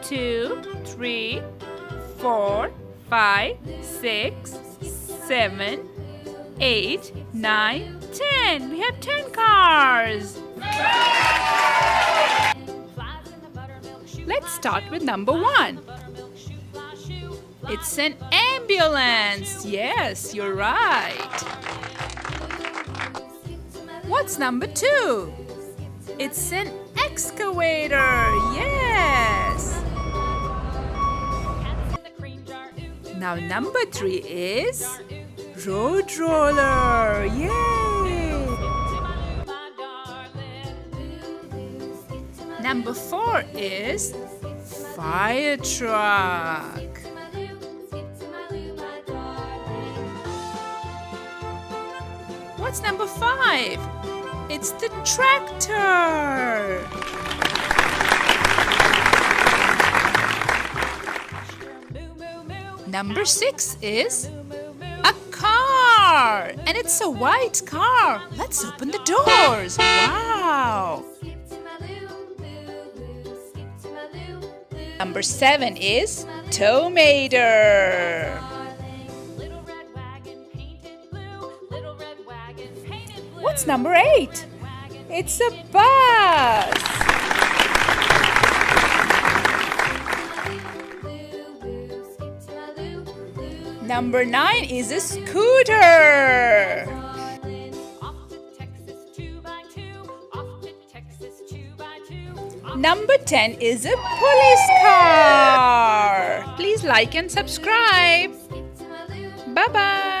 2, 3, 4, 5, 6, 7, 8, 9, 10. We have 10 cars. Let's start with number 1. It's an ambulance. Yes, you're right. What's number 2? It's an excavator. Yes. Now number 3 is road roller. Yay! Number 4 is fire truck. What's number 5? It's the tractor. Number 6 is a car, and it's a white car. Let's open the doors. Wow! Number 7 is tomater. What's number 8? It's a bus. Number 9 is a scooter. Number 10 is a police car. Please like and subscribe. Bye-bye.